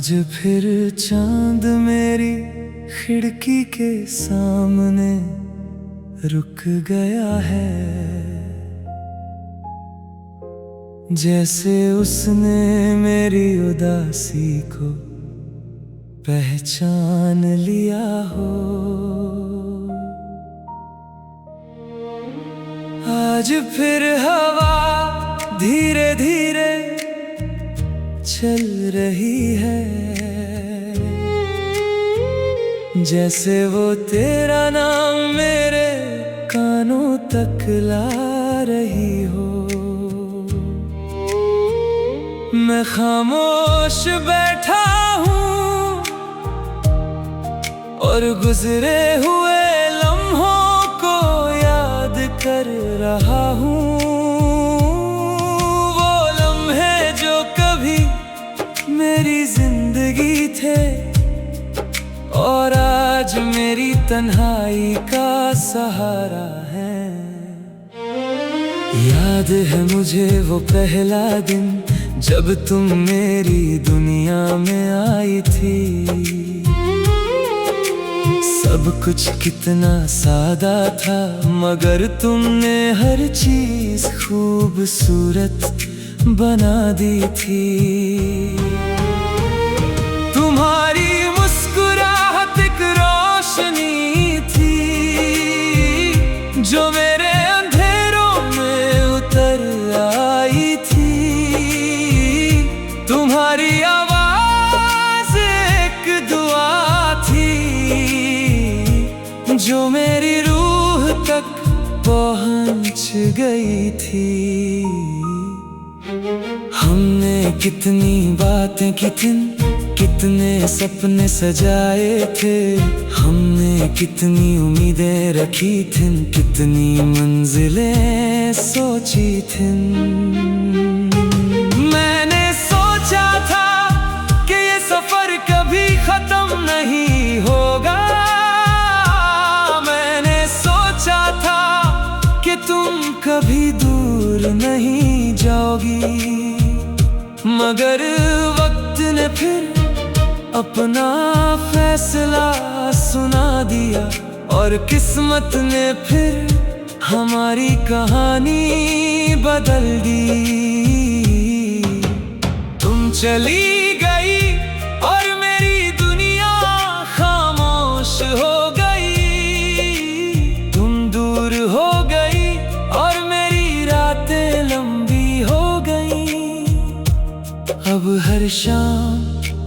आज फिर चांद मेरी खिड़की के सामने रुक गया है, जैसे उसने मेरी उदासी को पहचान लिया हो। आज फिर हवा धीरे धीरे चल रही है, जैसे वो तेरा नाम मेरे कानों तक ला रही हो। मैं खामोश बैठा हूँ और गुजरे हुए लम्हों को याद कर रहा हूँ। वो लम्हे जो कभी मेरी जिंदगी थे और आज मेरी तन्हाई का सहारा है। याद है मुझे वो पहला दिन जब तुम मेरी दुनिया में आई थी। सब कुछ कितना सादा था, मगर तुमने हर चीज खूबसूरत बना दी थी। तुम्हारी मुस्कुराहट एक रोशनी थी जो मेरे अंधेरों में उतर आई थी। तुम्हारी आवाज एक दुआ थी जो मेरी रूह तक पहुंच गई थी। हमने कितनी बातें की थी, कितने सपने सजाए थे। हमने कितनी उम्मीदें रखी थी, कितनी मंजिलें सोची थी। मैंने सोचा था कि ये सफर कभी खत्म नहीं होगा। मैंने सोचा था कि तुम कभी दूर नहीं जाओगी, मगर वक्त ने फिर अपना फैसला सुना दिया और किस्मत ने फिर हमारी कहानी बदल दी। तुम चली गई और मेरी दुनिया खामोश हो गई। तुम दूर हो गई और मेरी रातें लंबी हो गई। अब हर शाम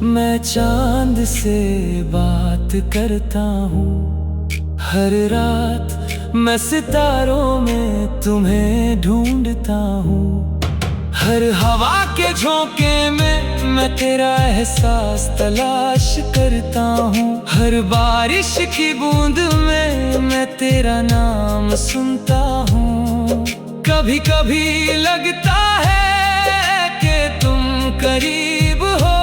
मैं चांद से बात करता हूँ, हर रात मैं सितारों में तुम्हें ढूंढता हूँ। हर हवा के झोंके में मैं तेरा एहसास तलाश करता हूँ। हर बारिश की बूंद में मैं तेरा नाम सुनता हूँ। कभी कभी लगता है कि तुम करीब हो,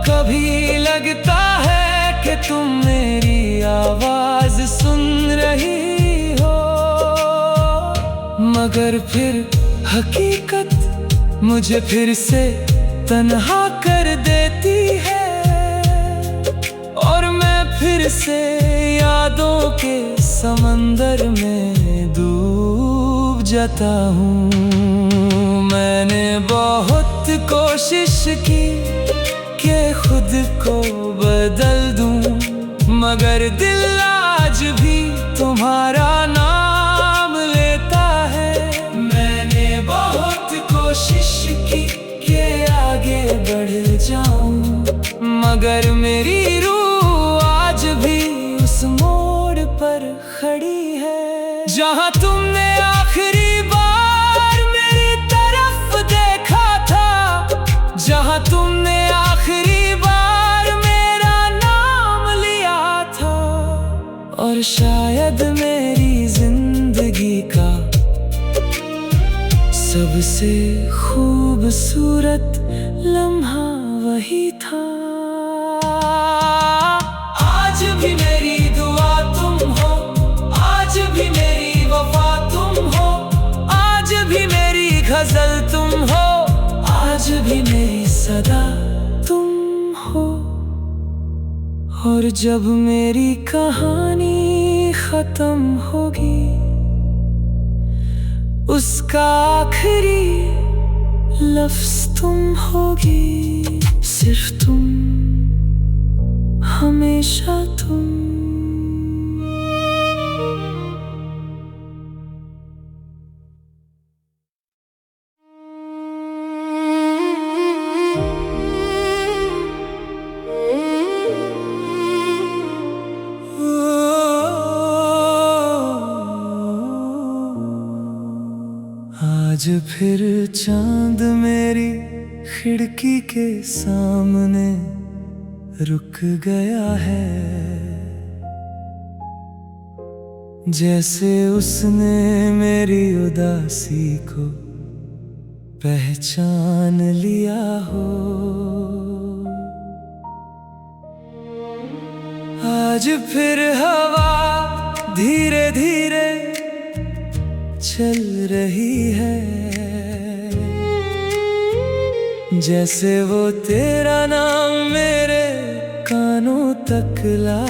कभी लगता है कि तुम मेरी आवाज सुन रही हो, मगर फिर हकीकत मुझे फिर से तन्हा कर देती है और मैं फिर से यादों के समंदर में डूब जाता हूँ। मैंने बहुत कोशिश की कि खुद को बदल दूं, मगर दिल आज भी तुम्हारा नाम लेता है। मैंने बहुत कोशिश की कि आगे बढ़ जाऊं, मगर मेरी रूह आज भी उस मोड़ पर खड़ी है जहां तुमने आखिरी बार मेरी तरफ देखा था, जहां तुमने आखिरी बार मेरा नाम लिया था। और शायद मेरी जिंदगी का सबसे खूबसूरत लम्हा वही था। आज भी मेरी दुआ तुम हो, आज भी मेरी वफा तुम हो, आज भी मेरी गजल तुम हो, आज भी मेरी सदा तुम और जब मेरी कहानी खत्म होगी, उसका आखिरी लफ्ज तुम होगी, सिर्फ तुम, हमेशा तुम। आज फिर चांद मेरी खिड़की के सामने रुक गया है, जैसे उसने मेरी उदासी को पहचान लिया हो। आज फिर हवा धीरे धीरे चल रही है, जैसे वो तेरा नाम मेरे कानों तक ला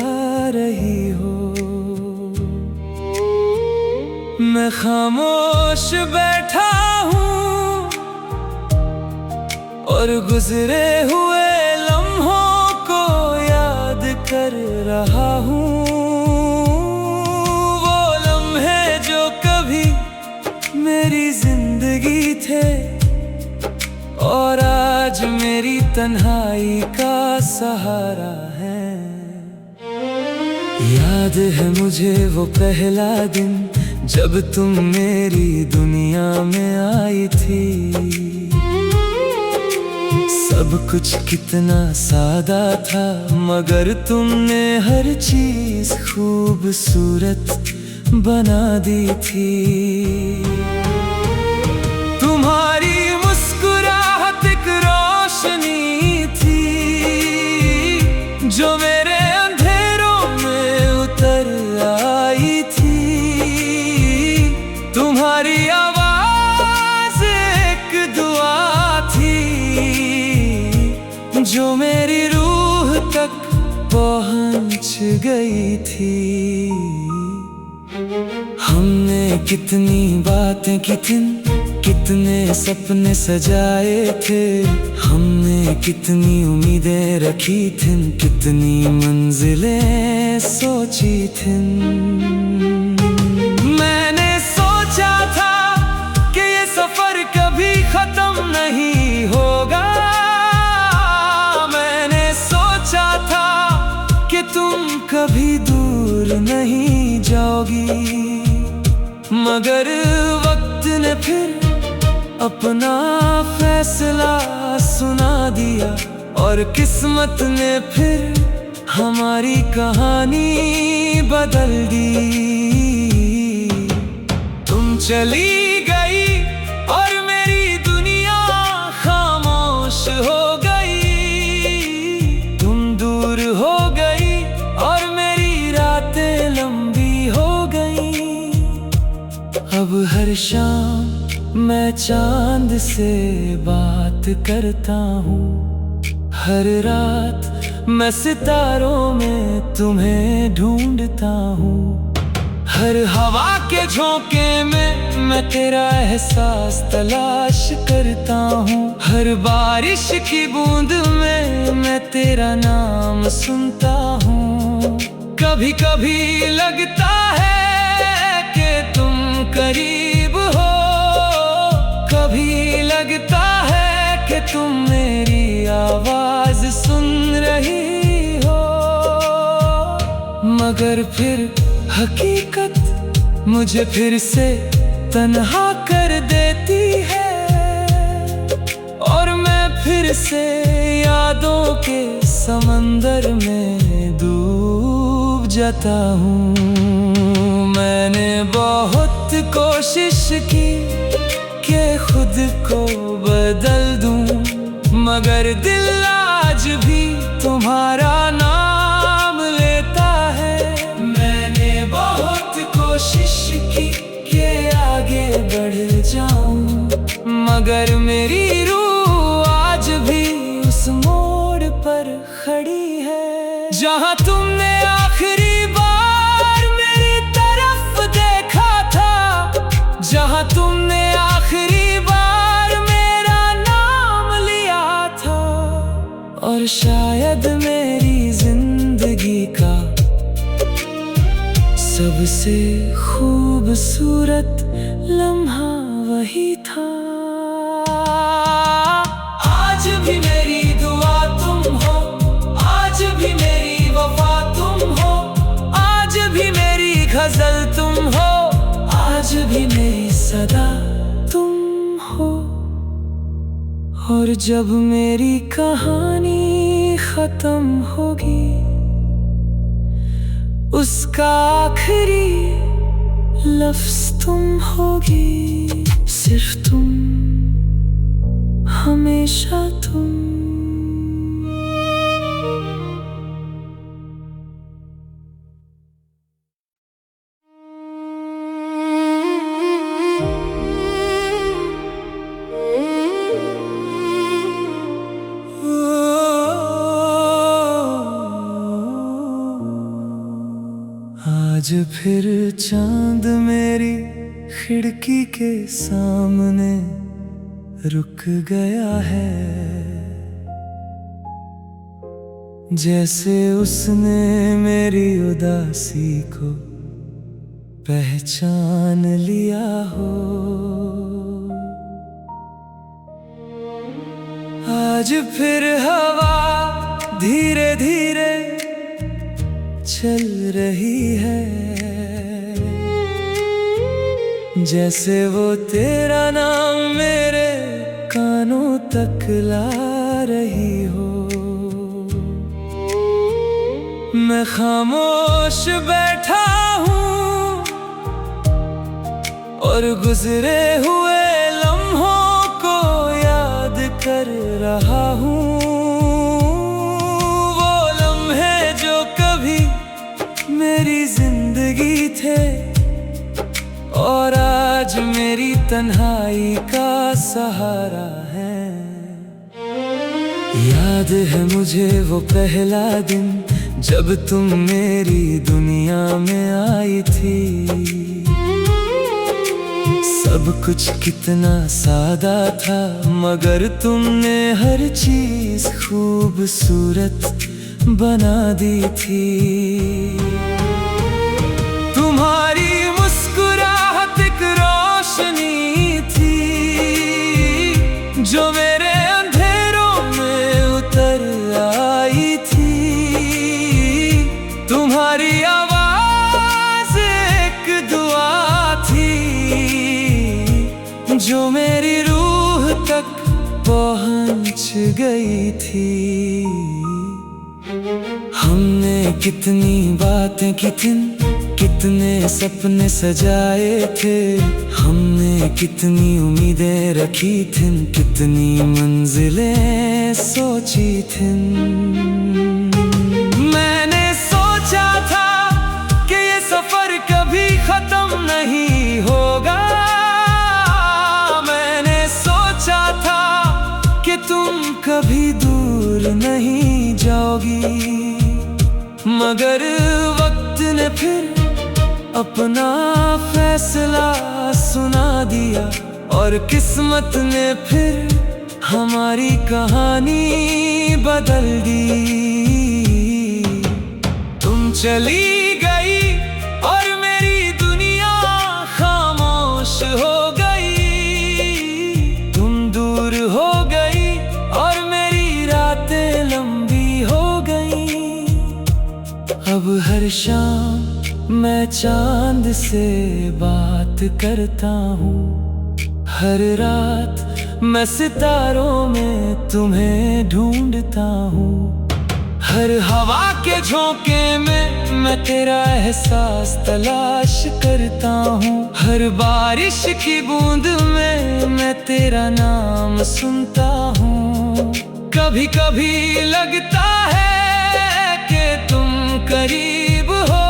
रही हो। मैं खामोश बैठा हूँ और गुजरे हुए लम्हों को याद कर रहा हूँ। वो लम्हे जो कभी मेरी जिंदगी थे और आज मेरी तन्हाई का सहारा है। याद है मुझे वो पहला दिन जब तुम मेरी दुनिया में आई थी। सब कुछ कितना सादा था, मगर तुमने हर चीज खूबसूरत बना दी थी। तुम्हारी मुस्कुराहट एक रोशनी थी जो मेरे अंधेरों में उतर आई थी। तुम्हारी आवाज एक दुआ थी जो मेरी रूह तक पहुंच गई थी। हमने कितनी बातें की थी, कितने सपने सजाए थे। हमने कितनी उम्मीदें रखी थी, कितनी मंजिलें सोची थी। मैंने सोचा था कि ये सफर कभी खत्म नहीं होगा। मैंने सोचा था कि तुम कभी दूर नहीं जाओगी, मगर वक्त ने फिर अपना फैसला सुना दिया और किस्मत ने फिर हमारी कहानी बदल दी। तुम चली गई और मेरी दुनिया खामोश हो गई। तुम दूर हो गई और मेरी रातें लंबी हो गई। अब हर शाम मैं चांद से बात करता हूँ, हर रात मैं सितारों में तुम्हें ढूंढता हूँ। हर हवा के झोंके में मैं तेरा एहसास तलाश करता हूँ। हर बारिश की बूंद में मैं तेरा नाम सुनता हूँ। कभी कभी लगता है कि तुम करीब हो, कभी लगता है कि तुम मेरी आवाज सुन रही हो, मगर फिर हकीकत मुझे फिर से तन्हा कर देती है और मैं फिर से यादों के समंदर में डूब जाता हूँ। मैंने बहुत कोशिश की कि खुद को बदल दूं, मगर दिल आज भी तुम्हारा नाम लेता है। मैंने बहुत कोशिश की कि आगे बढ़ जाऊं, मगर मेरी रूह आज भी उस मोड़ पर खड़ी है जहां तुमने आखिरी बार मेरी तरफ देखा था, जहां तुमने आखिरी बार मेरा नाम लिया था, और शायद मेरी जिंदगी का सबसे खूबसूरत लम्हा वही था। आज भी मेरी दुआ तुम हो, आज भी मेरी वफा तुम हो, आज भी मेरी गजल तुम हो, आज भी मेरी सदा तुम हो। और जब मेरी कहानी खत्म होगी, उसका आखिरी लफ्ज तुम होगी, सिर्फ तुम, हमेशा तुम। आज फिर चांद मेरी खिड़की के सामने रुक गया है, जैसे उसने मेरी उदासी को पहचान लिया हो। आज फिर हवा धीरे धीरे चल रही है, जैसे वो तेरा नाम मेरे कानों तक ला रही हो। मैं खामोश बैठा हूँ और गुजरे हुए लम्हों को याद कर रहा हूँ। वो लम्हे जो कभी मेरी जिंदगी थे, और आज मेरी तन्हाई का सहारा है। याद है मुझे वो पहला दिन जब तुम मेरी दुनिया में आई थी। सब कुछ कितना सादा था, मगर तुमने हर चीज खूबसूरत बना दी थी। तुम्हारी मुस्कुराहट एक रोशनी थी, जो मेरे अंधेरों में उतर आई थी। तुम्हारी आवाज एक दुआ थी, जो मेरी रूह तक पहुंच गई थी। हमने कितनी बातें की थी, कितने सपने सजाए थे। हमने कितनी उम्मीदें रखी थी, कितनी मंजिलें सोची थी। मैंने सोचा था कि ये सफर कभी खत्म नहीं होगा। मैंने सोचा था कि तुम कभी दूर नहीं जाओगी, मगर वक्त ने फिर अपना फैसला सुना दिया, और किस्मत ने फिर हमारी कहानी बदल दी। तुम चली गई और मेरी दुनिया खामोश हो गई। तुम दूर हो गई और मेरी रातें लंबी हो गई। अब हर शाम मैं चांद से बात करता हूँ, हर रात मैं सितारों में तुम्हें ढूंढता हूँ। हर हवा के झोंके में मैं तेरा एहसास तलाश करता हूँ। हर बारिश की बूंद में मैं तेरा नाम सुनता हूँ। कभी कभी लगता है कि तुम करीब हो,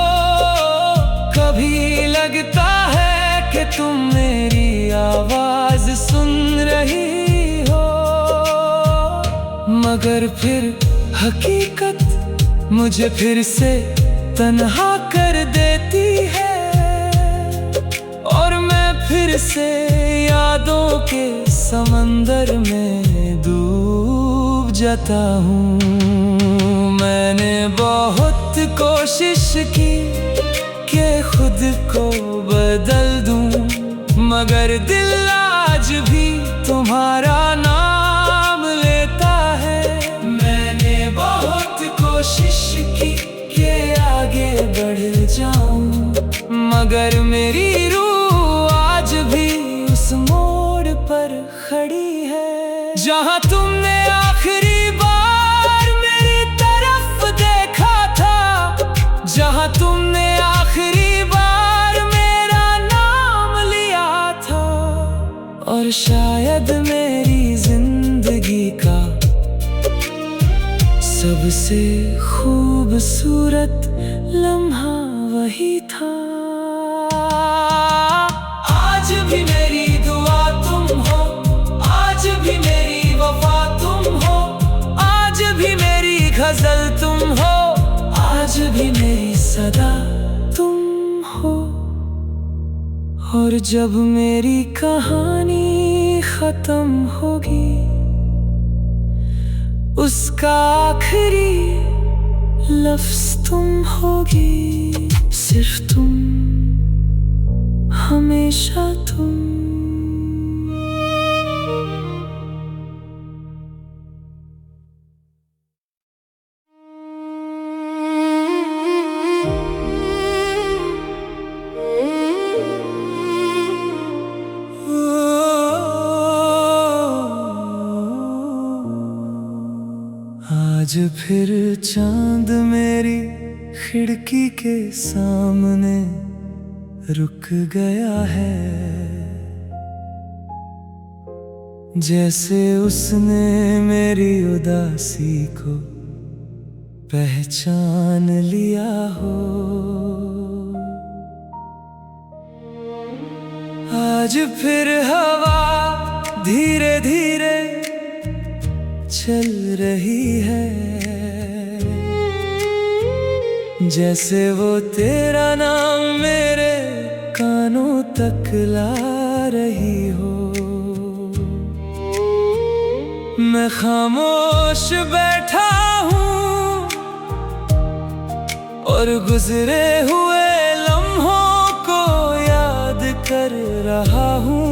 कभी लगता है कि तुम मेरी आवाज सुन रही हो, मगर फिर हकीकत मुझे फिर से तन्हा कर देती है, और मैं फिर से यादों के समंदर में डूब जाता हूँ। मैंने बहुत कोशिश की कि खुद को बदल दूं, मगर दिल आज भी तुम्हारा नाम लेता है। मैंने बहुत कोशिश की कि आगे बढ़ जाऊं, मगर मेरी रूह आज भी उस मोड़ पर खड़ी है जहां तुमने आखिरी बार मेरी तरफ देखा था, जहां तुमने आखिरी बार मेरा नाम लिया था। और शायद मेरी जिंदगी का सबसे खूबसूरत लम्हा वही था। आज भी मेरी दुआ तुम हो, आज भी मेरी वफा तुम हो, आज भी मेरी गजल तुम हो, आज भी मेरी सदा तुम हो। और जब मेरी कहानी खत्म होगी, उसका आखिरी लफ्ज तुम होगी, सिर्फ तुम, हमेशा तुम। आज फिर चांद मेरी खिड़की के सामने रुक गया है, जैसे उसने मेरी उदासी को पहचान लिया हो। आज फिर हवा धीरे धीरे चल रही है, जैसे वो तेरा नाम मेरे कानों तक ला रही हो। मैं खामोश बैठा हूँ और गुजरे हुए लम्हों को याद कर रहा हूँ।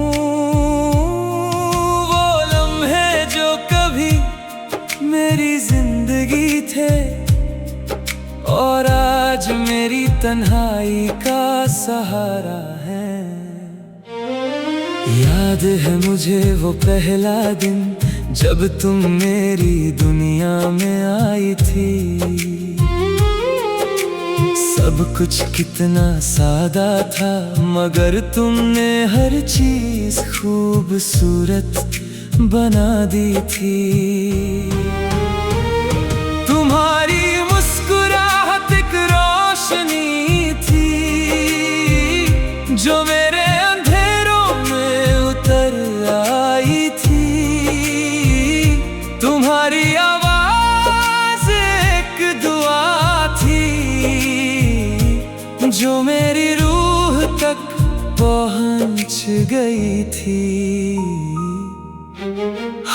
वो लम्हे जो कभी मेरी जिंदगी थे और आज मेरी तन्हाई का सहारा है। याद है मुझे वो पहला दिन जब तुम मेरी दुनिया में आई थी। सब कुछ कितना सादा था, मगर तुमने हर चीज खूबसूरत बना दी थी। तुम्हारी मुस्कुराहट एक रोशनी थी जो मेरे अंधेरों में उतर आई थी। तुम्हारी आवाज एक दुआ थी जो मेरी रूह तक पहुंच गई थी।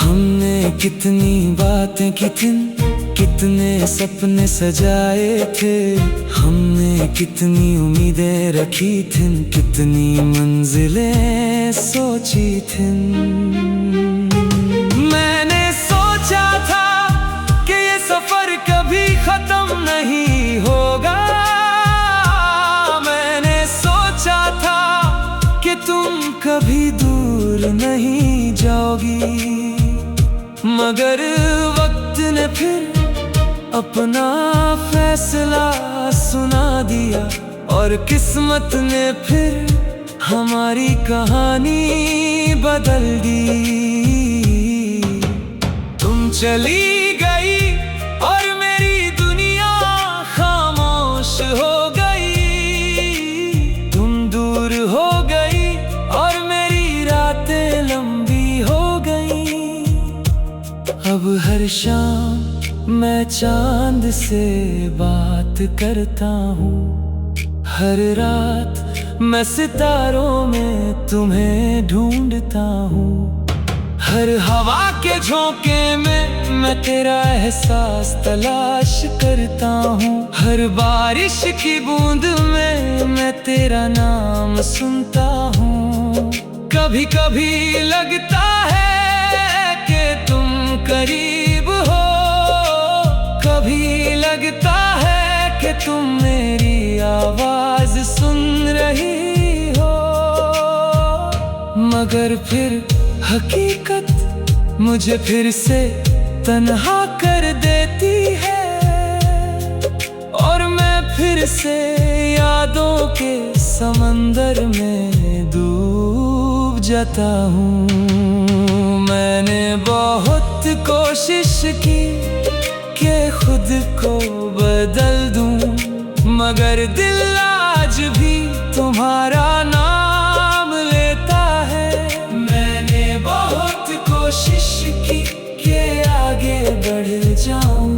हमने कितनी बातें की थी, कितने सपने सजाए थे। हमने कितनी उम्मीदें रखी थी, कितनी मंजिलें सोची थी। मैंने सोचा था कि ये सफर कभी खत्म नहीं होगा। मैंने सोचा था कि तुम कभी दूर नहीं जाओगी, मगर वक्त ने फिर अपना फैसला सुना दिया और किस्मत ने फिर हमारी कहानी बदल दी। तुम चली गई और मेरी दुनिया खामोश हो गई। तुम दूर हो गई और मेरी रातें लंबी हो गई। अब हर शाम मैं चांद से बात करता हूँ, हर रात मैं सितारों में तुम्हें ढूंढता हूँ। हर हवा के झोंके में मैं तेरा एहसास तलाश करता हूँ। हर बारिश की बूंद में मैं तेरा नाम सुनता हूँ। कभी कभी लगता है कि तुम करीब हो, कभी लगता है कि तुम मेरी आवाज सुन रही हो, मगर फिर हकीकत मुझे फिर से तन्हा कर देती है और मैं फिर से यादों के समंदर में डूब जाता हूँ। मैंने बहुत कोशिश की कि खुद को बदल दूं, मगर दिल आज भी तुम्हारा नाम लेता है। मैंने बहुत कोशिश की कि आगे बढ़ जाऊं,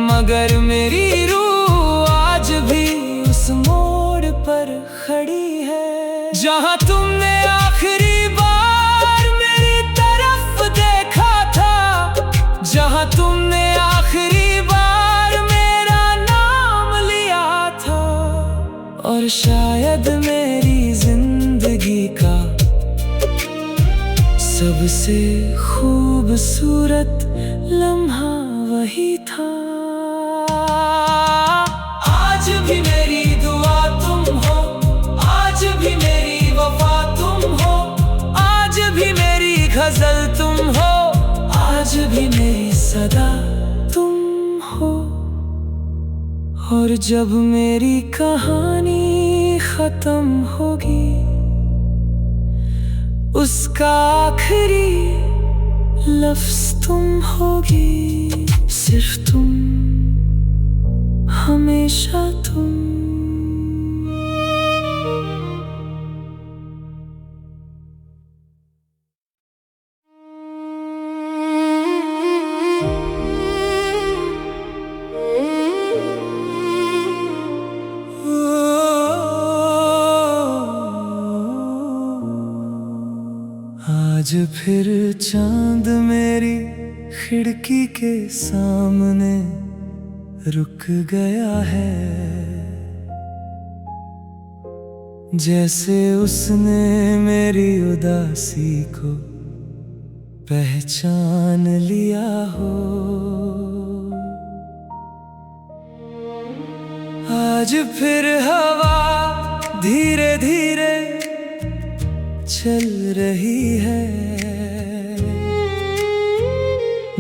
मगर मेरी रूह आज भी उस मोड़ पर खड़ी है जहां तुमने आखिरी बार मेरी तरफ देखा था, जहां तुमने आखिरी बार मेरा नाम लिया था। और शायद मेरी जिंदगी का सबसे खूबसूरत लम्हा वही था। आज भी मेरी दुआ तुम हो, आज भी मेरी वफा तुम हो, आज भी मेरी गजल तुम हो, आज भी मेरी सदा तुम हो। और जब मेरी कहानी खत्म होगी, उसका आखिरी लफ्ज तुम होगी, सिर्फ तुम, हमेशा तुम। आज फिर चांद मेरी खिड़की के सामने रुक गया है, जैसे उसने मेरी उदासी को पहचान लिया हो। आज फिर हवा धीरे धीरे चल रही है,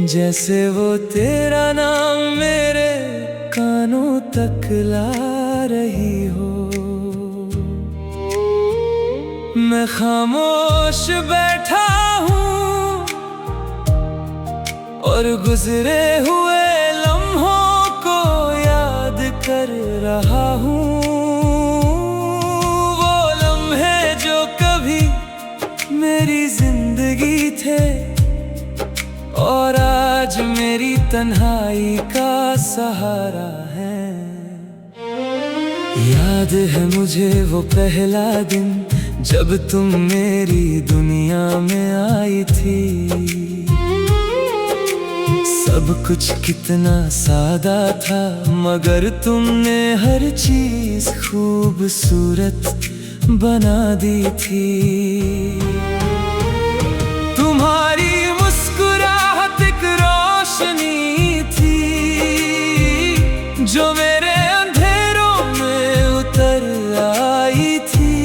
जैसे वो तेरा नाम मेरे कानों तक ला रही हो। मैं खामोश बैठा हूँ और गुजरे हुए लम्हों को याद कर रहा हूँ। वो लम्हे जो कभी मेरी जिंदगी थे और आज मेरी तन्हाई का सहारा है। याद है मुझे वो पहला दिन जब तुम मेरी दुनिया में आई थी। सब कुछ कितना सादा था, मगर तुमने हर चीज खूबसूरत बना दी थी। तुम्हारी मुस्कुराहट एक रोशनी थी जो मेरे अंधेरों में उतर आई थी।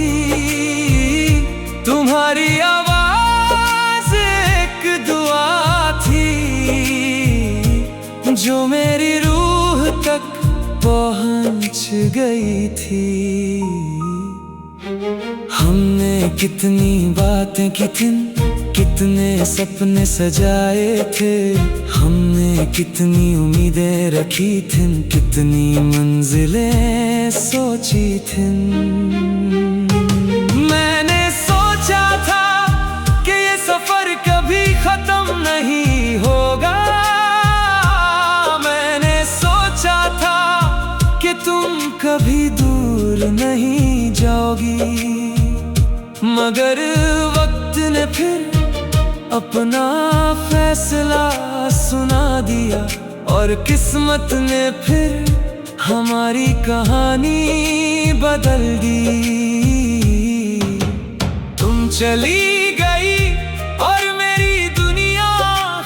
तुम्हारी आवाज एक दुआ थी जो मेरी रूह तक पहुंच गई थी। हमने कितनी बातें की थी, कितने सपने सजाए थे। हमने कितनी उम्मीदें रखी थी, कितनी मंजिलें सोची थी। मैंने सोचा था कि ये सफर कभी खत्म नहीं होगा। मैं मगर वक्त ने फिर अपना फैसला सुना दिया, और किस्मत ने फिर हमारी कहानी बदल दी। तुम चली गई और मेरी दुनिया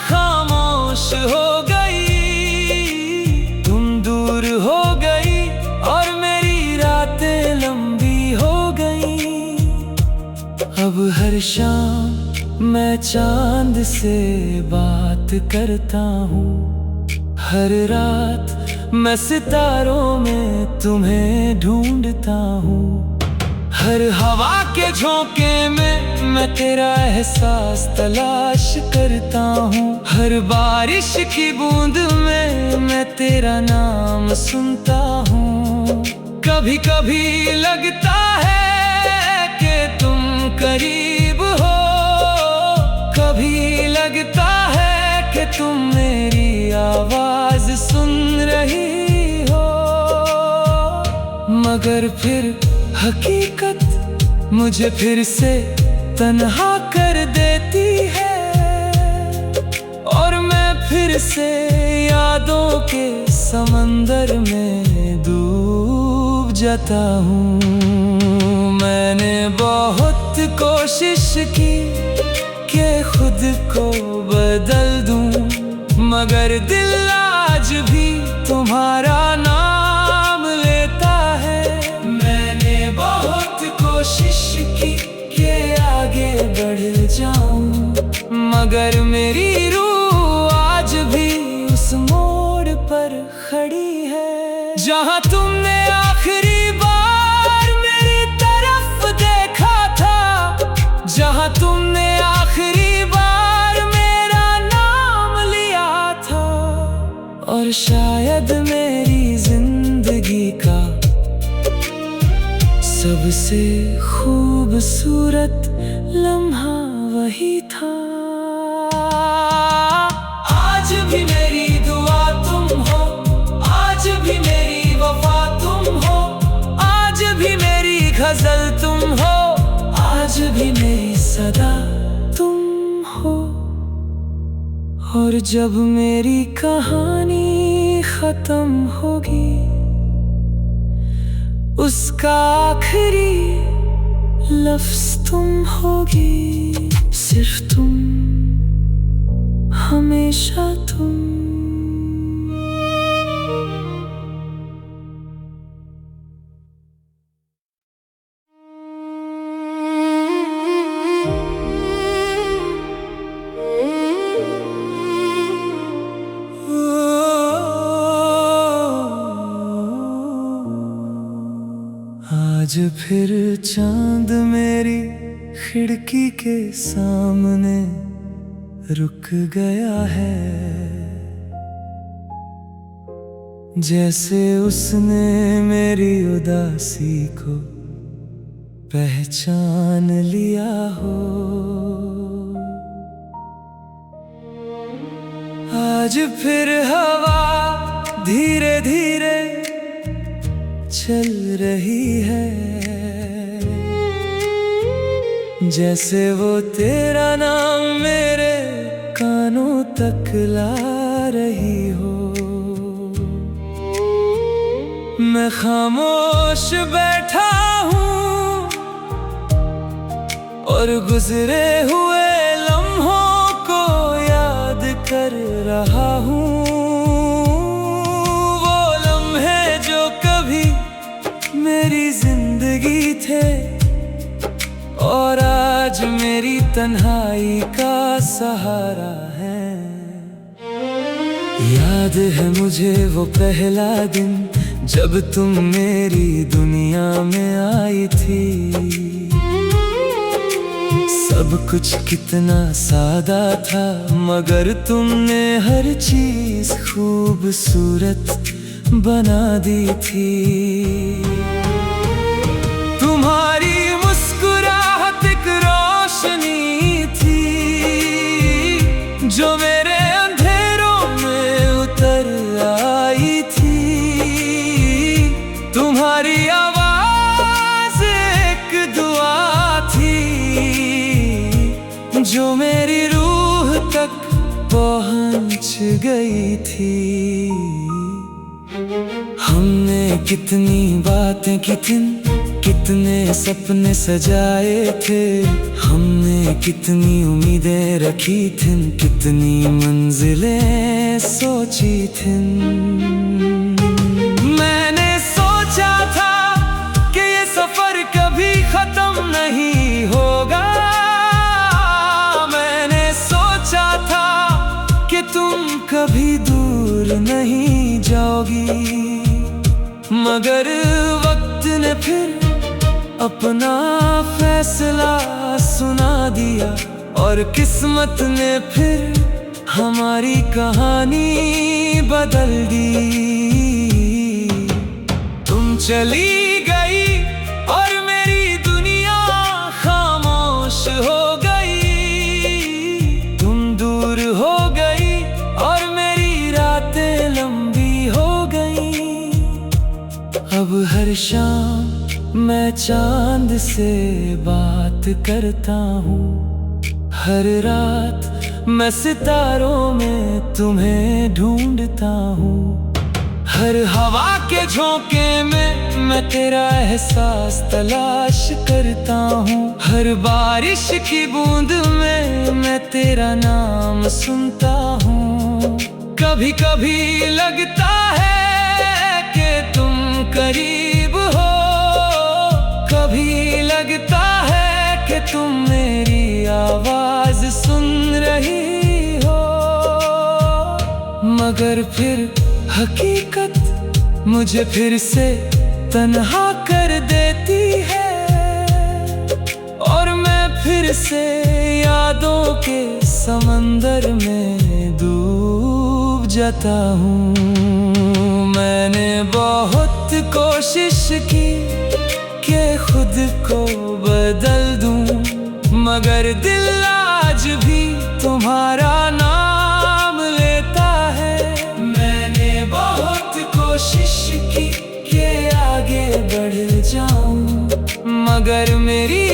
खामोश हो गई। तुम दूर हो गई और मेरी रातें लंबी हो गई। अब हर शाम मैं चांद से बात करता हूँ, हर रात मैं सितारों में तुम्हें ढूंढता हूँ। हर हवा के झोंके में मैं तेरा एहसास तलाश करता हूँ। हर बारिश की बूंद में मैं तेरा नाम सुनता हूँ। कभी कभी लगता है कि तुम करीब हो, कभी लगता है कि तुम मेरी आवाज सुन रही हो। मगर फिर हकीकत मुझे फिर से तन्हा कर देती है, और मैं फिर से यादों के समंदर में डूब जाता हूँ। मैंने बहुत कोशिश की कि खुद को बदल दूं, मगर दिल आज भी तुम्हारा नाम लेता है। मैंने बहुत कोशिश की कि आगे बढ़ जाऊं, मगर मेरी रूह आज भी उस मोड़ पर खड़ी है जहां तुमने आखिरी बार मेरी तरफ देखा था, जहां तुमने आखिरी बार मेरा नाम लिया था। और शायद मेरी जिंदगी का सबसे खूबसूरत लम्हा वही था। आज भी मेरी दुआ तुम हो, आज भी मेरी वफा तुम हो, आज भी मेरी गजल तुम हो, आज भी मेरी सदा तुम हो। और जब मेरी कहानी खत्म होगी, उसका आखिरी लफ्ज तुम होगी, सिर्फ तुम, हमेशा तुम। आज फिर चांद मेरी खिड़की के सामने रुक गया है, जैसे उसने मेरी उदासी को पहचान लिया हो। आज फिर हवा धीरे धीरे चल रही है, जैसे वो तेरा नाम मेरे कानों तक ला रही हो। मैं खामोश बैठा हूँ और गुजरे हुए लम्हों को याद कर रहा हूँ। वो लम्हे जो कभी मेरी जिंदगी थे और आज मेरी तन्हाई का सहारा है। याद है मुझे वो पहला दिन जब तुम मेरी दुनिया में आई थी। सब कुछ कितना सादा था, मगर तुमने हर चीज खूबसूरत बना दी थी। तुम्हारी मुस्कुराहट एक रोशनी थी जो मेरे अंधेरों में उतर आई थी। तुम्हारी आवाज एक दुआ थी गई थी। हमने कितनी बातें की थी, कितने सपने सजाए थे। हमने कितनी उम्मीदें रखी थी, कितनी मंजिलें सोची थी। मैंने सोचा था कि ये सफर कभी खत्म नहीं होगा। मैंने सोचा था कि तुम कभी दूर नहीं जाओगी। मगर वक्त ने फिर अपना फैसला सुना दिया, और किस्मत ने फिर हमारी कहानी बदल दी। तुम चली गई और मेरी दुनिया खामोश हो गई। तुम दूर हो गई और मेरी रातें लंबी हो गई। अब हर शाम मैं चांद से बात करता हूँ, हर रात मैं सितारों में तुम्हें ढूंढता हूँ। हर हवा के झोंके में मैं तेरा एहसास तलाश करता हूँ। हर बारिश की बूंद में मैं तेरा नाम सुनता हूँ। कभी कभी लगता है कि तुम करीब हो, कभी लगता है कि तुम मेरी आवाज सुन रही हो। मगर फिर हकीकत मुझे फिर से तन्हा कर देती है, और मैं फिर से यादों के समंदर में डूब जाता हूँ। मैंने बहुत कोशिश की कि खुद को बदल दूं, मगर दिल आज भी तुम्हारा नाम लेता है। मैंने बहुत कोशिश की कि आगे बढ़ जाऊं, मगर मेरी